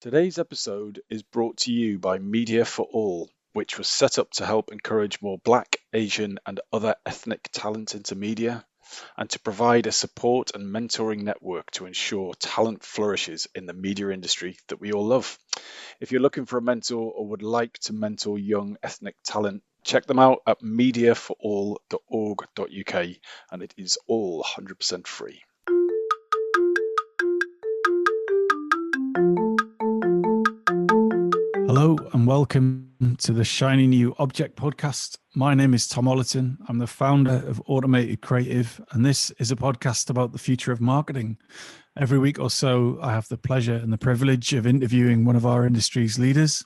Today's episode is brought to you by Media for All, which was set up to help encourage more Black, Asian, and other ethnic talent into media, and to provide a support and mentoring network to ensure talent flourishes in the media industry that we all love. If you're looking for a mentor or would like to mentor young ethnic talent, check them out at mediaforall.org.uk, and it is all 100% free. Hello and welcome to the Shiny New Object podcast. My name is Tom Ollerton. I'm the founder of Automated Creative, and this is a podcast about the future of marketing. Every week or so, I have the pleasure and the privilege of interviewing one of our industry's leaders.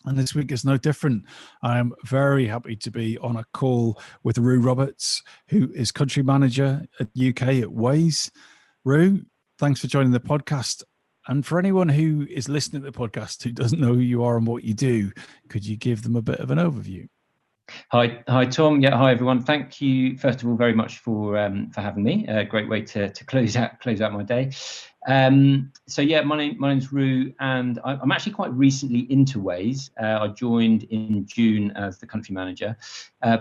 And this week is no different. I am very happy to be on a call with Rue Roberts, who is country manager at UK at Waze. Rue, thanks for joining the podcast. And for anyone who is listening to the podcast who doesn't know who you are and what you do, could you give them a bit of an overview? Hi, Tom. Yeah, hi everyone. Thank you, first of all, very much for having me. A great way to close out my day. So yeah, my name's Rue, and I'm actually quite recently into Waze. I joined in June as the country manager.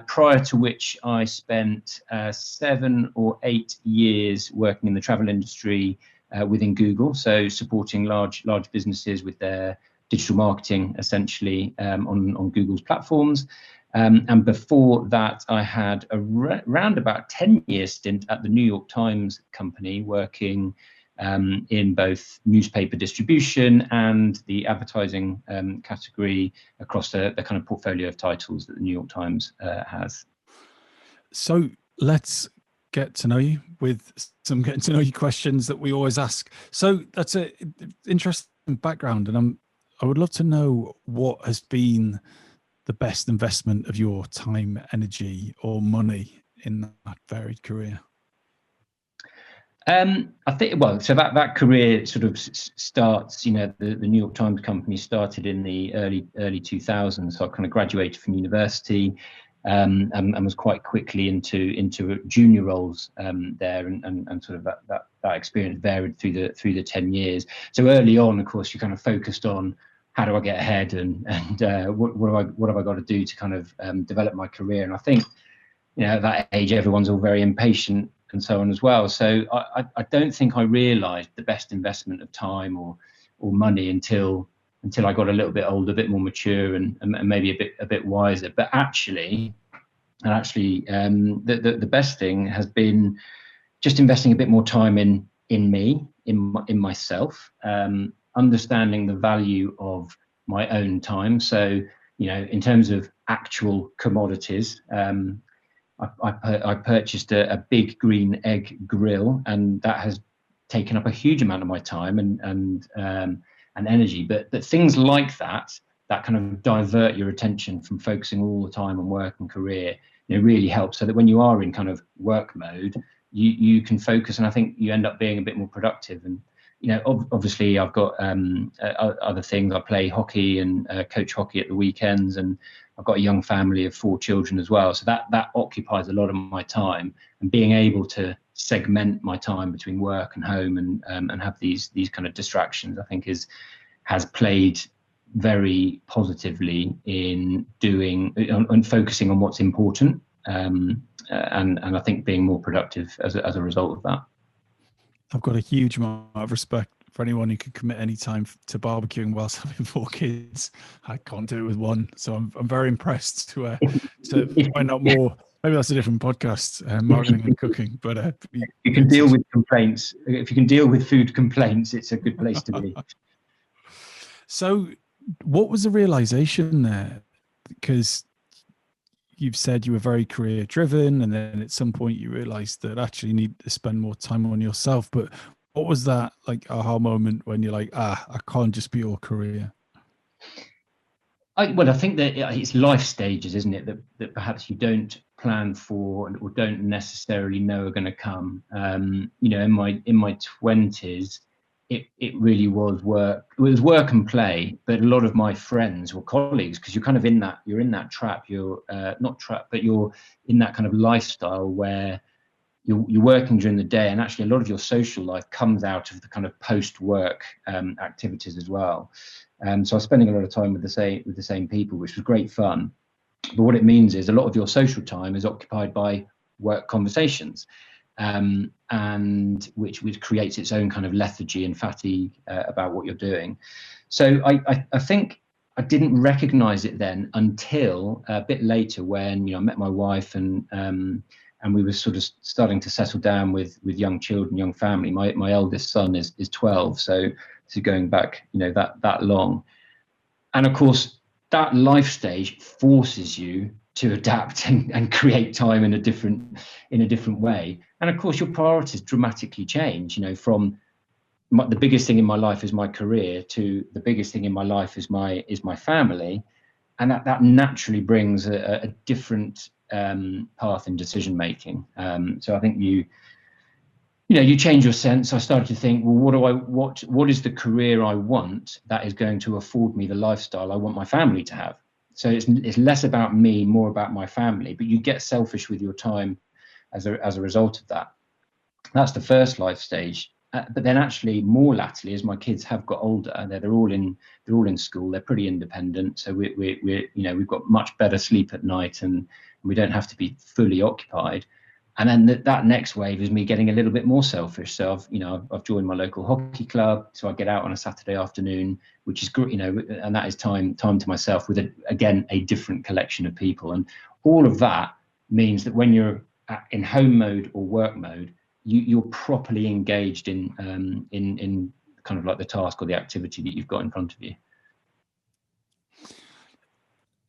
Prior to which, I spent 7 or 8 years working in the travel industry. Within Google, so supporting large businesses with their digital marketing, essentially on Google's platforms. And before that, I had around about 10-year stint at the New York Times company, working in both newspaper distribution and the advertising category across the kind of portfolio of titles that the New York Times has. So let's get to know you with some getting to know you questions that we always ask. So that's an interesting background, and I would love to know what has been the best investment of your time, energy, or money in that varied career. I think, well, so that career sort of starts, the New York Times company started in the early 2000s. So I kind of graduated from university. And was quite quickly into junior roles there, and sort of that experience varied through the 10 years. So early on, of course, you kind of focused on how do I get ahead and what have I got to do to kind of develop my career. And I think at that age, everyone's all very impatient and so on as well. So I don't think I realised the best investment of time or money until I got a little bit older, a bit more mature, and maybe a bit wiser. But actually, the best thing has been just investing a bit more time in me, in myself, understanding the value of my own time. So in terms of actual commodities, I purchased a big green egg grill, and that has taken up a huge amount of my time and energy, but things like that kind of divert your attention from focusing all the time on work and career, really helps, so that when you are in kind of work mode, you can focus, and I think you end up being a bit more productive. And obviously I've got other things. I play hockey and coach hockey at the weekends, and I've got a young family of 4 children as well, so that occupies a lot of my time. And being able to segment my time between work and home and have these kind of distractions, I think has played very positively in focusing on what's important, and I think being more productive as a result of that. I've got a huge amount of respect for anyone who can commit any time to barbecuing whilst having 4 kids. I can't do it with one, so I'm very impressed to find out more. Maybe that's a different podcast, marketing and cooking. But you can deal with complaints. If you can deal with food complaints, it's a good place to be. So, what was the realization there? Because you've said you were very career driven, and then at some point you realized that actually you need to spend more time on yourself. But what was that like aha moment when you're like, I can't just be all career? I think that it's life stages, isn't it, that perhaps you don't plan for or don't necessarily know are going to come. In my 20s, it really was work. It was work and play, but a lot of my friends were colleagues, because you're kind of in that trap. You're not trapped, but you're in that kind of lifestyle where you're working during the day, and actually a lot of your social life comes out of the kind of post-work activities as well. So I was spending a lot of time with the same people, which was great fun. But what it means is a lot of your social time is occupied by work conversations, and which creates its own kind of lethargy and fatigue about what you're doing. So I think I didn't recognize it then until a bit later, when I met my wife, and we were sort of starting to settle down with young children, young family. My eldest son is 12, so going back that long. And of course that life stage forces you to adapt and create time in a different way. And of course your priorities dramatically change, from the biggest thing in my life is my career to the biggest thing in my life is my family. And that naturally brings a different path in decision making. So I think you change your sense. I started to think, well, what is the career I want that is going to afford me the lifestyle I want my family to have? So it's less about me, more about my family. But you get selfish with your time as a result of that. That's the first life stage. But then actually more latterly, as my kids have got older, they're all in school. They're pretty independent. So we've got much better sleep at night, and we don't have to be fully occupied. And then that next wave is me getting a little bit more selfish. So I've joined my local hockey club. So I get out on a Saturday afternoon, which is great, and that is time to myself with a different collection of people. And all of that means that when you're in home mode or work mode, you're properly engaged in kind of like the task or the activity that you've got in front of you.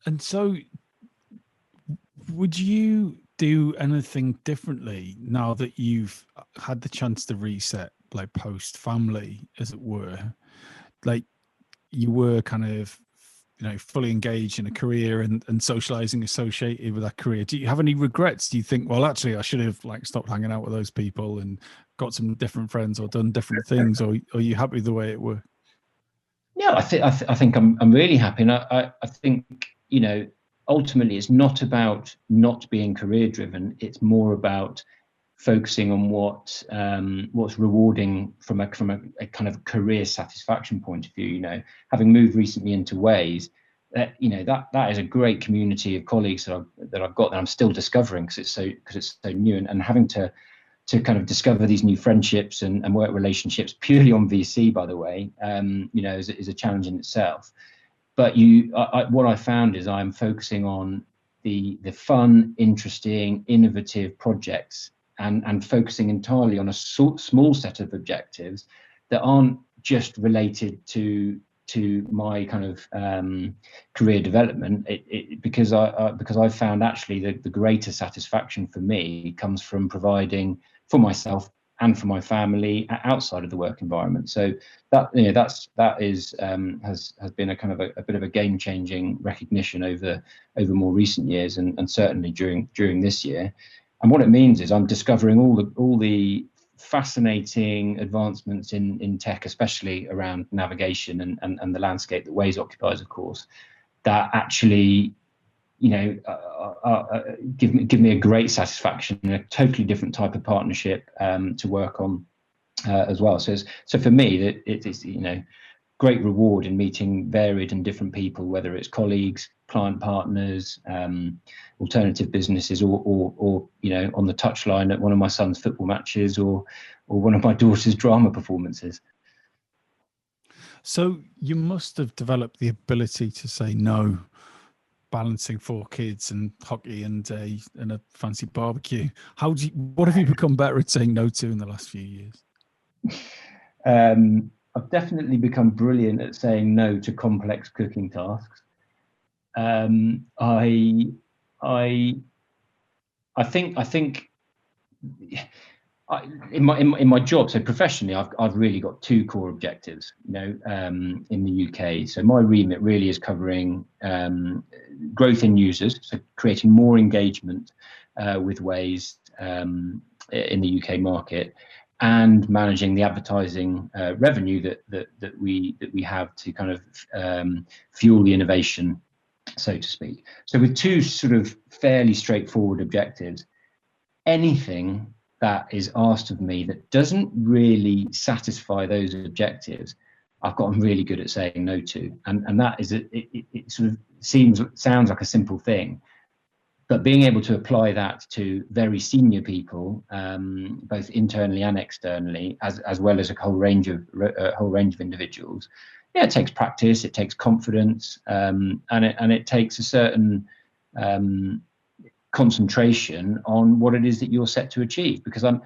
And so, would you do anything differently now that you've had the chance to reset, like post family, as it were? Like you were kind of fully engaged in a career and socializing associated with that career. Do you have any regrets? Do you think, well, actually I should have stopped hanging out with those people and got some different friends or done different things, or are you happy the way it were? Yeah, I think I'm really happy. And I think ultimately it's not about not being career driven. It's more about focusing on what's rewarding from a kind of career satisfaction point of view. Having moved recently into Waze, that is a great community of colleagues that I've got that I'm still discovering because it's so new, and having to kind of discover these new friendships and work relationships purely on VC, by the way, is a challenge in itself. But what I found is I'm focusing on the fun, interesting, innovative projects, and focusing entirely on a small set of objectives that aren't just related to my kind of career development. Because I found actually the greater satisfaction for me comes from providing for myself and for my family outside of the work environment. So that has been a kind of a bit of a game-changing recognition over more recent years, and certainly during this year. And what it means is I'm discovering all the fascinating advancements in tech, especially around navigation and the landscape that Waze occupies, of course, that actually give me a great satisfaction and a totally different type of partnership to work on as well. So for me, it's great reward in meeting varied and different people, whether it's colleagues, client partners, alternative businesses, or on the touchline at one of my son's football matches, or one of my daughter's drama performances. So you must have developed the ability to say no, balancing 4 kids and hockey and a fancy barbecue. What have you become better at saying no to in the last few years? I've definitely become brilliant at saying no to complex cooking tasks. I think in my job, so professionally, I've really got 2 core objectives, in the UK. So my remit really is covering growth in users, so creating more engagement with Waze in the UK market, and managing the advertising revenue that we have to kind of fuel the innovation, so to speak. So with 2 sort of fairly straightforward objectives, anything that is asked of me that doesn't really satisfy those objectives, I've gotten really good at saying no to. And that is, it sort of sounds like a simple thing, but being able to apply that to very senior people, both internally and externally, as well as a whole range of individuals, yeah, it takes practice, it takes confidence, and it takes a certain concentration on what it is that you're set to achieve. Because I'm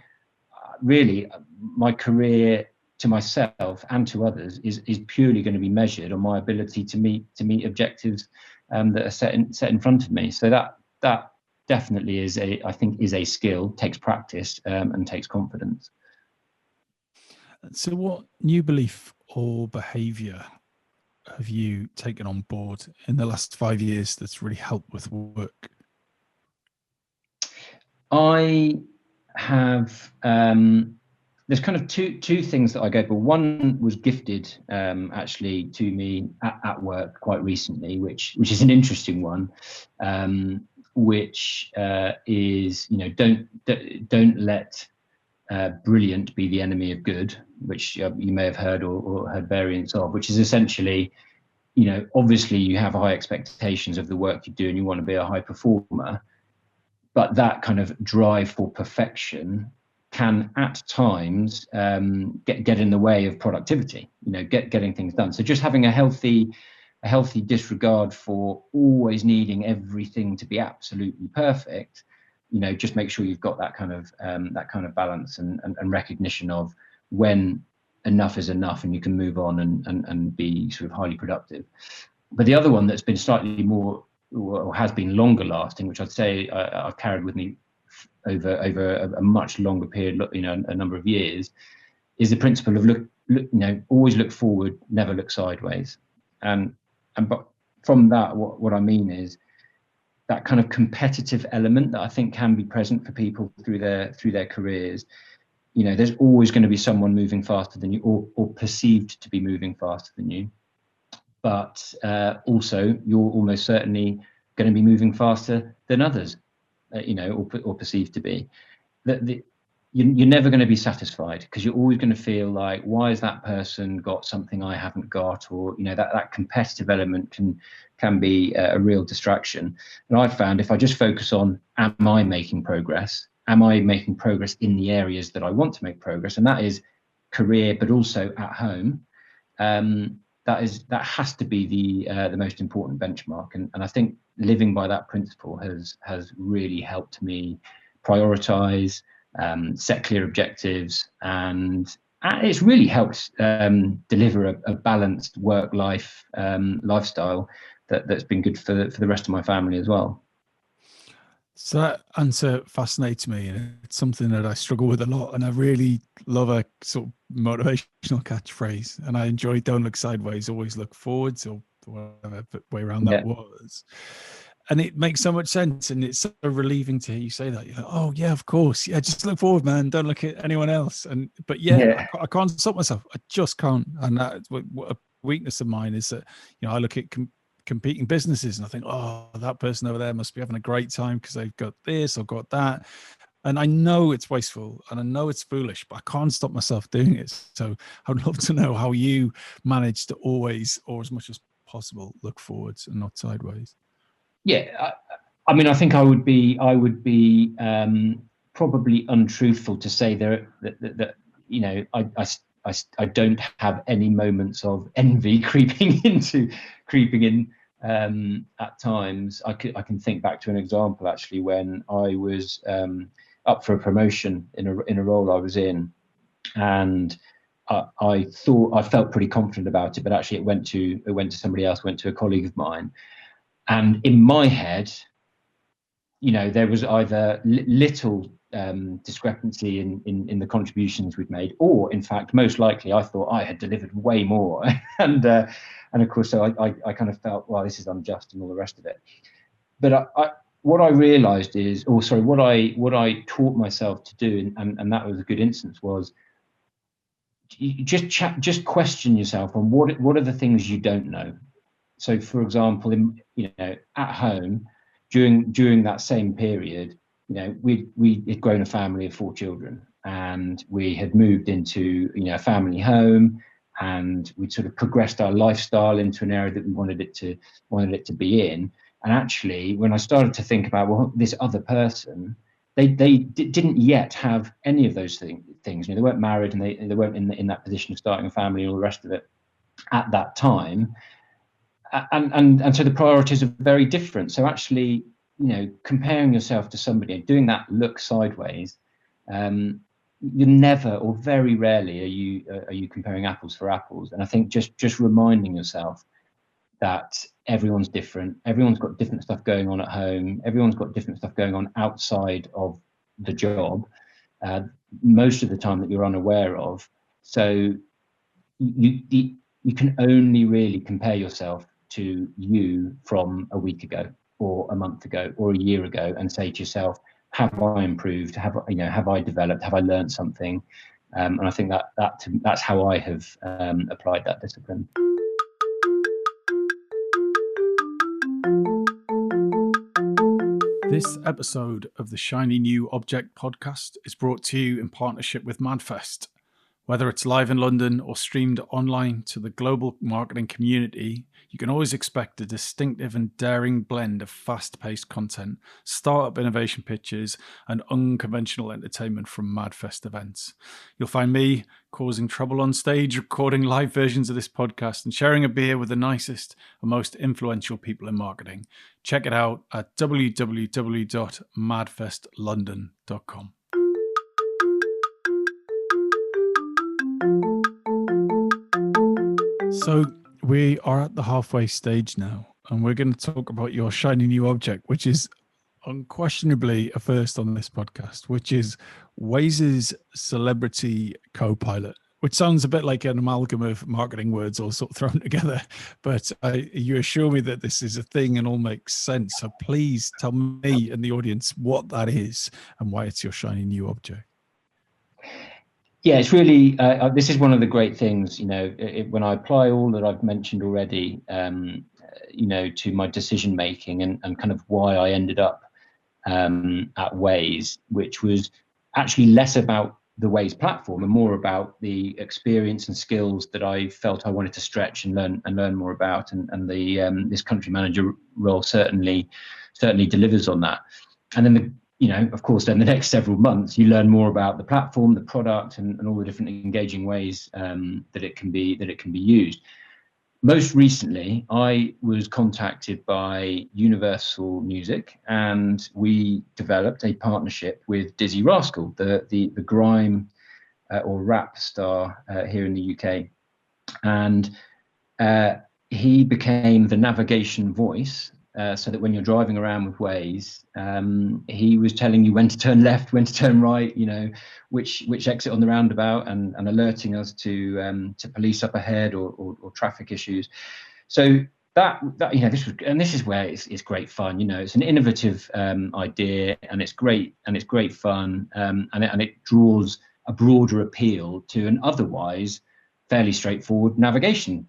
really, my career, to myself and to others, is purely going to be measured on my ability to meet objectives that are set in front of me. So that definitely is I think is a skill, takes practice, and takes confidence. So what new belief or behavior have you taken on board in the last 5 years that's really helped with work? I have, there's kind of two things that I go for. One was gifted actually to me at work quite recently, which is an interesting one, which is, don't let brilliant be the enemy of good, which you may have heard or heard variants of, which is essentially, obviously you have high expectations of the work you do and you want to be a high performer, but that kind of drive for perfection can at times get in the way of productivity, getting things done. So just having a healthy disregard for always needing everything to be absolutely perfect, just make sure you've got that kind of balance and recognition of when enough is enough and you can move on and be sort of highly productive. But the other one that's been slightly more, or has been longer lasting, which I'd say I've carried with me over a much longer period, a number of years, is the principle of always look forward, never look sideways. But from that, what I mean is that kind of competitive element that I think can be present for people through their careers. There's always going to be someone moving faster than you, or perceived to be moving faster than you. But also, you're almost certainly going to be moving faster than others, or perceived to be. You're never going to be satisfied, because you're always going to feel like, why has that person got something I haven't got? Or that competitive element can be a real distraction. And I've found if I just focus on, am I making progress? Am I making progress in the areas that I want to make progress? And that is career, but also at home. That has to be the most important benchmark, and I think living by that principle has really helped me prioritize, set clear objectives, and it's really helped deliver a balanced work-life lifestyle that's been good for the rest of my family as well. So that answer fascinates me, and it's something that I struggle with a lot, and I really love a sort of motivational catchphrase, and I enjoy don't look sideways, always look forwards, or whatever way around that was. And it makes so much sense, and it's so relieving to hear you say that. You're like, oh yeah, of course, yeah, just look forward, man, don't look at anyone else. But I can't stop myself, I just can't. And that's what a weakness of mine is, that I look at competing businesses and I think, oh, that person over there must be having a great time because they've got this or got that, and I know it's wasteful and I know it's foolish, but I can't stop myself doing it. So I'd love to know how you manage to always, or as much as possible, look forwards and not sideways. I mean, I think I would be probably untruthful to say that I don't have any moments of envy creeping in at times. I can think back to an example actually when I was up for a promotion in a role I was in, and I felt pretty confident about it, but actually it went to somebody else, went to a colleague of mine, and in my head, there was either little discrepancy in the contributions we'd made, or in fact, most likely, I thought I had delivered way more, and of course, so I kind of felt, well, this is unjust and all the rest of it. But what I realised is, what I taught myself to do, and that was a good instance, was you just question yourself on what are the things you don't know. So, for example, at home, during that same period, we had grown a family of 4 children, and we had moved into a family home, and we'd sort of progressed our lifestyle into an area that we wanted it to be in. And actually, when I started to think about, well, this other person, they didn't yet have any of those things. They weren't married, and they weren't in that position of starting a family and all the rest of it at that time. And so the priorities are very different. So actually, comparing yourself to somebody and doing that look sideways, you never, or very rarely, are you comparing apples for apples. And I think just reminding yourself that everyone's different, everyone's got different stuff going on at home, everyone's got different stuff going on outside of the job, most of the time that you're unaware of. So you can only really compare yourself to you from a week ago, or a month ago, or a year ago, and say to yourself, have I improved? Have I developed? Have I learned something? And I think that's how I have applied that discipline. This episode of the Shiny New Object podcast is brought to you in partnership with MadFest. Whether it's live in London or streamed online to the global marketing community, you can always expect a distinctive and daring blend of fast-paced content, startup innovation pitches, and unconventional entertainment from MadFest events. You'll find me causing trouble on stage, recording live versions of this podcast, and sharing a beer with the nicest and most influential people in marketing. Check it out at www.madfestlondon.com. So we are at the halfway stage now, and we're going to talk about your shiny new object, which is unquestionably a first on this podcast, which is Waze's Celebrity Copilot, which sounds a bit like an amalgam of marketing words all sort of thrown together. But you assure me that this is a thing and all makes sense. So please tell me and the audience what that is and why it's your shiny new object. Yeah, it's really, this is one of the great things, when I apply all that I've mentioned already, to my decision making and kind of why I ended up at Waze, which was actually less about the Waze platform and more about the experience and skills that I felt I wanted to stretch and learn more about. And the this country manager role certainly delivers on that. And then of course, then the next several months, you learn more about the platform, the product, and all the different engaging ways that it can be used. Most recently, I was contacted by Universal Music, and we developed a partnership with Dizzy Rascal, the grime or rap star here in the UK, and he became the navigation voice. So that when you're driving around with Waze, he was telling you when to turn left, when to turn right, which exit on the roundabout, and alerting us to police up ahead or traffic issues. So this is where it's great fun. It's an innovative idea, and it's great fun, and it draws a broader appeal to an otherwise fairly straightforward navigation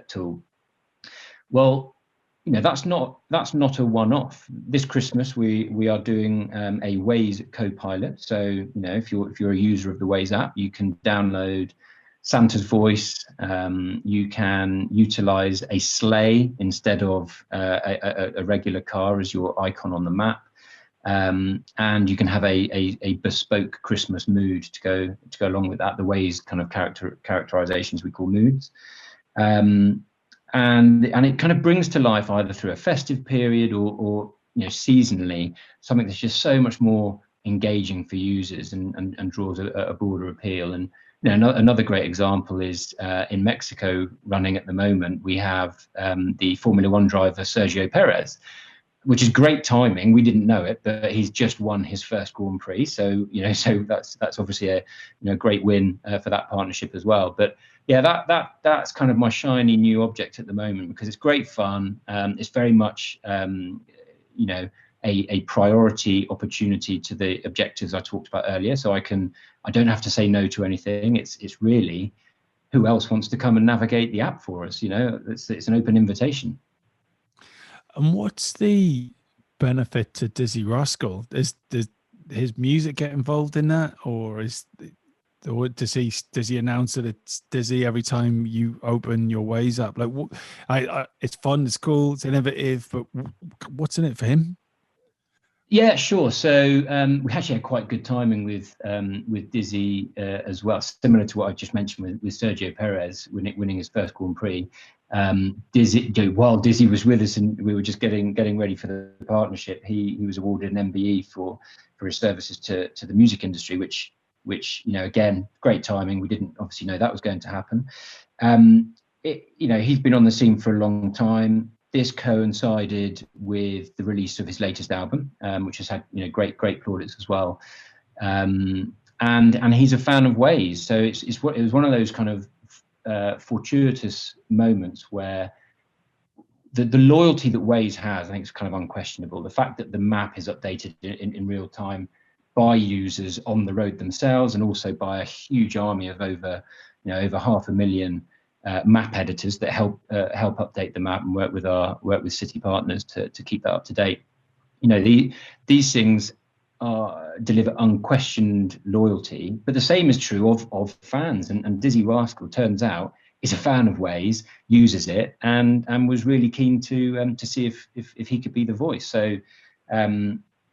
tool. Well, that's not a one-off. This Christmas we are doing a Waze Copilot. So if you're a user of the Waze app, you can download Santa's voice. You can utilize a sleigh instead of a regular car as your icon on the map, and you can have a bespoke Christmas mood to go along with that. The Waze kind of characterizations we call moods. And it kind of brings to life, either through a festive period or seasonally, something that's just so much more engaging for users and draws a broader appeal. And another great example is in Mexico running at the moment, we have the Formula One driver Sergio Perez, which is great timing. We didn't know it, but he's just won his first Grand Prix. So so that's obviously a great win for that partnership as well. But yeah, that's kind of my shiny new object at the moment, because it's great fun. It's very much a priority opportunity to the objectives I talked about earlier. So I don't have to say no to anything. It's really, who else wants to come and navigate the app for us? It's an open invitation. And what's the benefit to Dizzy Rascal? Does his music get involved in that, or does he announce that it's Dizzy every time you open your Waze app? Like, what? It's fun, it's cool, it's innovative, but what's in it for him? Yeah, sure. So we actually had quite good timing with Dizzy as well, similar to what I just mentioned with Sergio Perez winning his first Grand Prix. While Dizzy was with us and we were just getting ready for the partnership, he was awarded an MBE for his services to the music industry, which again, great timing. We didn't obviously know that was going to happen. He's been on the scene for a long time. This coincided with the release of his latest album, which has had great plaudits as well. And he's a fan of Waze, so it was one of those kind of fortuitous moments where the loyalty that Waze has, I think, is kind of unquestionable. The fact that the map is updated in real time by users on the road themselves, and also by a huge army of over 500,000 map editors that help update the map and work with city partners to keep that up to date. These things deliver unquestioned loyalty, but the same is true of fans. And Dizzy Rascal, turns out, is a fan of Waze, uses it, and was really keen to see if he could be the voice. So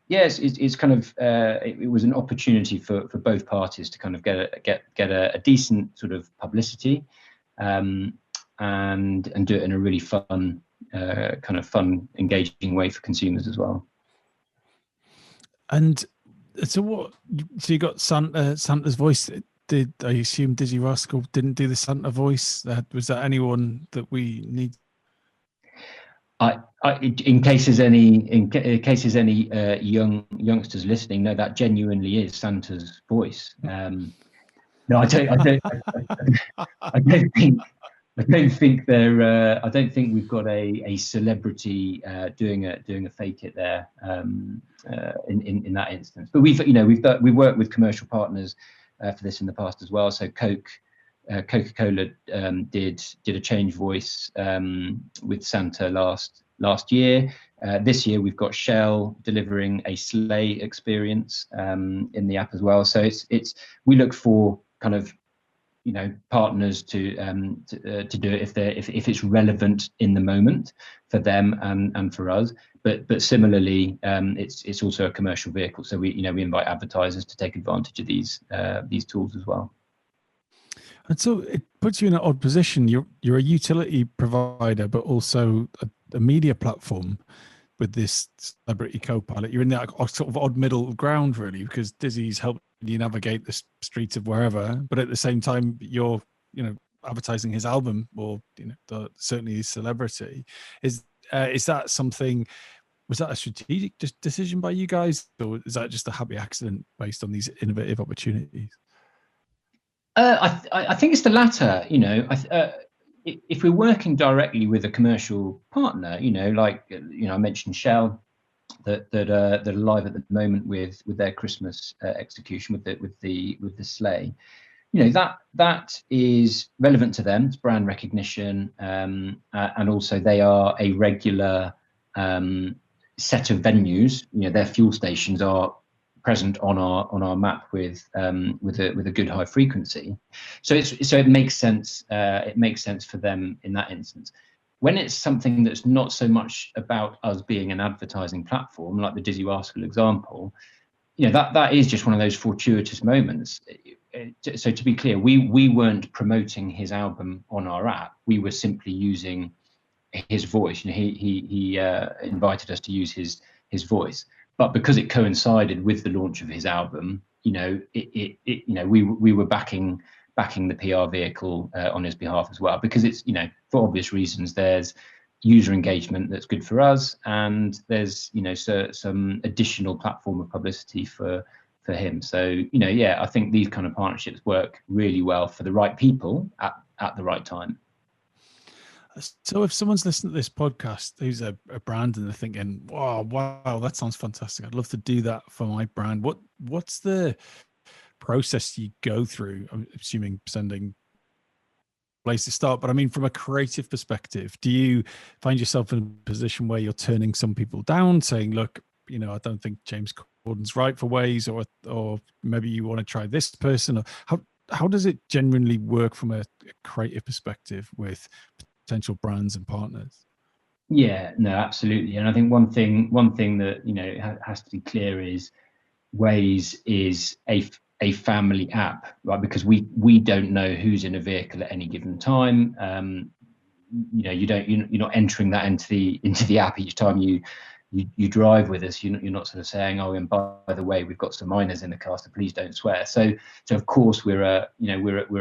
yes, it's kind of it was an opportunity for both parties to kind of get a decent sort of publicity, and do it in a really fun, engaging way for consumers as well. And so you got Santa's voice. Did I assume Dizzy Rascal didn't do the Santa voice? Was that anyone that we need? In case there's any youngsters listening, no, that genuinely is Santa's voice. No, I don't think there. I don't think we've got a celebrity doing a fake it there in that instance. But we've worked with commercial partners for this in the past as well. So Coca-Cola did a change voice with Santa last year. This year we've got Shell delivering a sleigh experience in the app as well. So we look for kind of partners to do it if it's relevant in the moment for them and for us. But similarly, it's also a commercial vehicle. So we invite advertisers to take advantage of these tools as well. And so it puts you in an odd position. You're a utility provider, but also a media platform with this celebrity co-pilot. You're in that sort of odd middle ground, really, because Dizzy's helping you navigate the streets of wherever, but at the same time, you're advertising his album, or certainly his celebrity. Is that something? Was that a strategic decision by you guys, or is that just a happy accident based on these innovative opportunities? I think it's the latter. If we're working directly with a commercial partner, I mentioned Shell, that are live at the moment with their Christmas execution with the sleigh. That is relevant to them. It's brand recognition, and also they are a regular set of venues. Their fuel stations are present on our map with a good high frequency. So it makes sense. It makes sense for them in that instance. When it's something that's not so much about us being an advertising platform, like the Dizzy Rascal example, that is just one of those fortuitous moments. So to be clear, we weren't promoting his album on our app. We were simply using his voice. He invited us to use his voice, but because it coincided with the launch of his album, we were backing the PR vehicle on his behalf as well, because it's for obvious reasons. There's user engagement that's good for us, and there's some additional platform of publicity for him. So I think these kind of partnerships work really well for the right people at the right time. So if someone's listening to this podcast who's a brand and they're thinking, wow, that sounds fantastic, I'd love to do that for my brand, what's the process you go through? I'm assuming sending place to start. But I mean, from a creative perspective, do you find yourself in a position where you're turning some people down, saying, look, you know, I don't think James Corden's right for Waze, or maybe you want to try this person? Or how does it genuinely work from a creative perspective with potential brands and partners? Yeah, no, absolutely. And I think one thing that, you know, has to be clear is Waze is a family app, right? Because we don't know who's in a vehicle at any given time. You know, you're not entering that into the app each time you drive with us. You're not sort of saying, oh, and by the way, we've got some minors in the car, so please don't swear. So of course we're a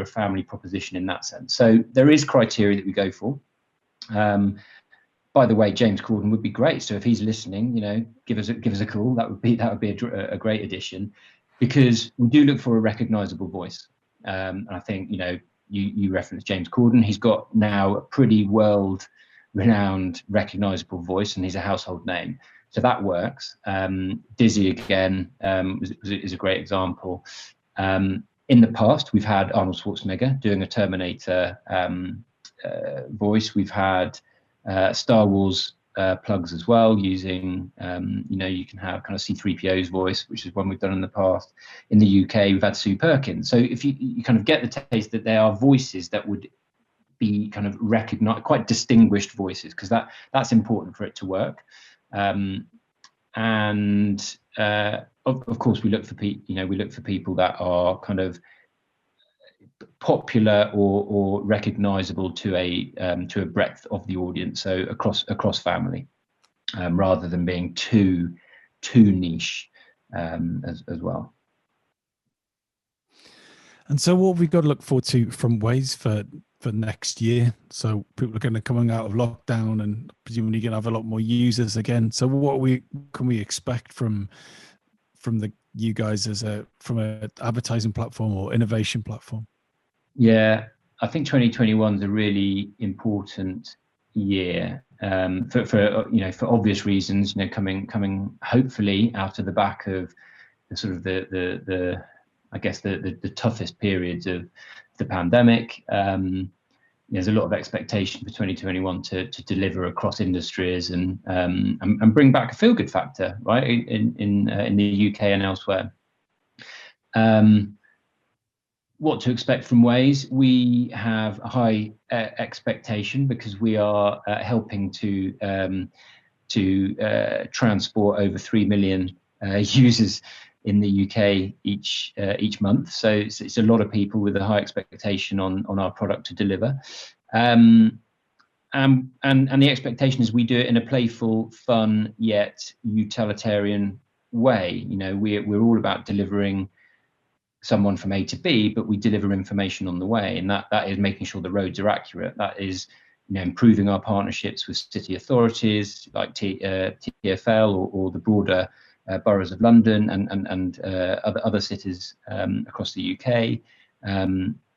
family proposition in that sense. So there is criteria that we go for. By the way, James Corden would be great. So if he's listening, you know, give us a call. That would be a great addition, because we do look for a recognisable voice. And I think, you know, you referenced James Corden. He's got now a pretty world-renowned, recognisable voice, and he's a household name. So that works. Dizzy again is a great example. In the past, we've had Arnold Schwarzenegger doing a Terminator voice. We've had Star Wars plugs as well, using you know, you can have kind of C-3PO's voice, which is one we've done in the past. In the UK, we've had Sue Perkins. So if you kind of get the taste that there are voices that would be kind of recognized, quite distinguished voices, because that's important for it to work. And of course, we look for people that are kind of popular or recognizable to a breadth of the audience, so across family, rather than being too niche as well. And so what have we got to look forward to from Waze for next year? So people are going to coming out of lockdown, and presumably going to have a lot more users again. So what can we expect from you guys from an advertising platform or innovation platform? Yeah, I think 2021 is a really important year for obvious reasons. You know, coming hopefully out of the back of the sort of the I guess the toughest periods of the pandemic. There's a lot of expectation for 2021 to deliver across industries and bring back a feel-good factor, right, in the UK and elsewhere. What to expect from Waze? We have a high expectation, because we are helping to transport over 3 million users in the UK each month. So it's a lot of people with a high expectation on our product to deliver. And the expectation is we do it in a playful, fun, yet utilitarian way. You know, we're all about delivering someone from A to B, but we deliver information on the way, and that is making sure the roads are accurate. That is, you know, improving our partnerships with city authorities like TfL or the broader boroughs of London and other cities across the UK.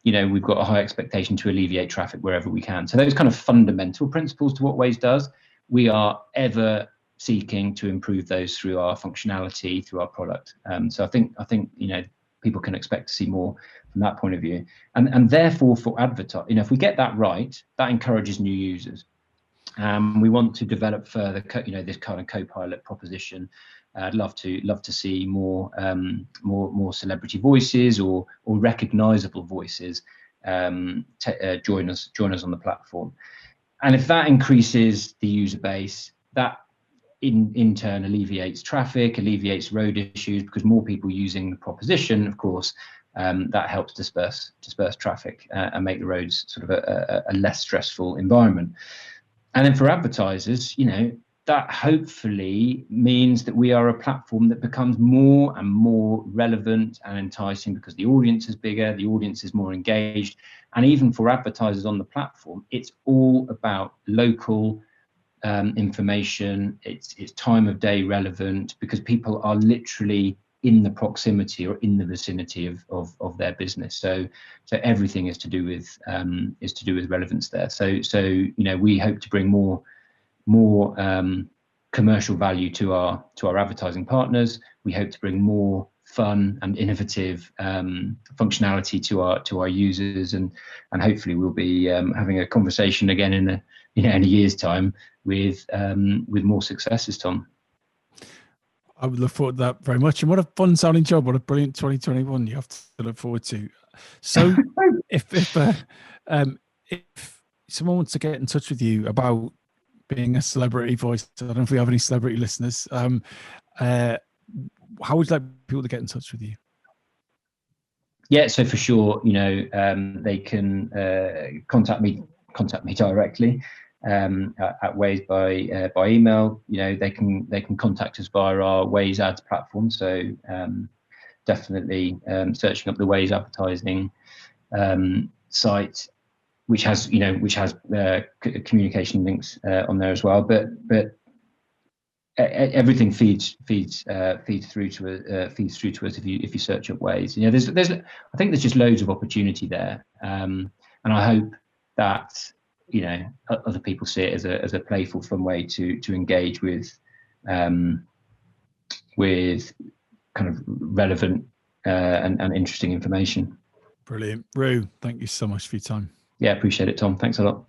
You know, we've got a high expectation to alleviate traffic wherever we can. So those kind of fundamental principles to what Waze does, we are ever seeking to improve those through our functionality, through our product. So I think you know, people can expect to see more from that point of view, and therefore for advertising, you know, if we get that right, that encourages new users. We want to develop further, you know, this kind of co-pilot proposition. I'd love to see more celebrity voices or recognizable voices join us on the platform, and if that increases the user base, that in turn alleviates traffic, alleviates road issues, because more people using the proposition, of course, that helps disperse traffic and make the roads sort of a less stressful environment. And then for advertisers, you know, that hopefully means that we are a platform that becomes more and more relevant and enticing, because the audience is bigger, the audience is more engaged. And even for advertisers on the platform, it's all about local information. It's time of day relevant, because people are literally in the proximity or in the vicinity of their business. So everything is to do with relevance there. So you know, we hope to bring more commercial value to our advertising partners. We hope to bring more fun and innovative functionality to our users, and hopefully we'll be having a conversation again in a year's time with more successes, Tom. I would look forward to that very much. And what a fun sounding job. What a brilliant 2021 you have to look forward to. So if someone wants to get in touch with you about being a celebrity voice, I don't know if we have any celebrity listeners, how would you like people to get in touch with you? Yeah, so for sure, they can contact me directly at Waze by email. They can contact us via our Waze ads platform. So definitely searching up the Waze advertising site, which has communication links on there as well. But everything feeds through to us if you search up Waze. I think there's just loads of opportunity there, and I hope that other people see it as a playful, fun way to engage with kind of relevant and interesting information. Brilliant. Roo, thank you so much for your time. Yeah, appreciate it, Tom. Thanks a lot.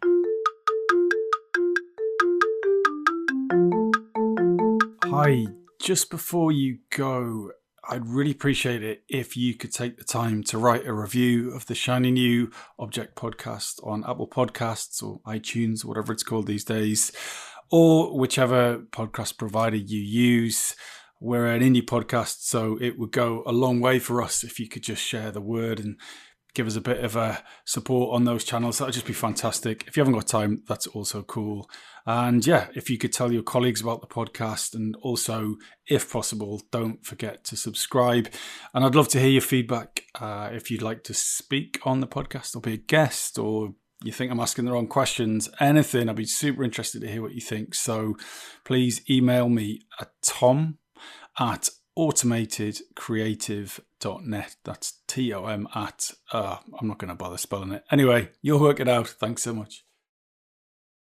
Hi, just before you go, I'd really appreciate it if you could take the time to write a review of the Shiny New Object podcast on Apple Podcasts or iTunes, whatever it's called these days, or whichever podcast provider you use. We're an indie podcast, so it would go a long way for us if you could just share the word and give us a bit of a support on those channels. That would just be fantastic. If you haven't got time, that's also cool. And yeah, if you could tell your colleagues about the podcast, and also, if possible, don't forget to subscribe. And I'd love to hear your feedback. If you'd like to speak on the podcast or be a guest, or you think I'm asking the wrong questions, anything, I'd be super interested to hear what you think. So please email me at tom@automatedcreative.net. That's TOM at, I'm not going to bother spelling it. Anyway, you'll work it out. Thanks so much.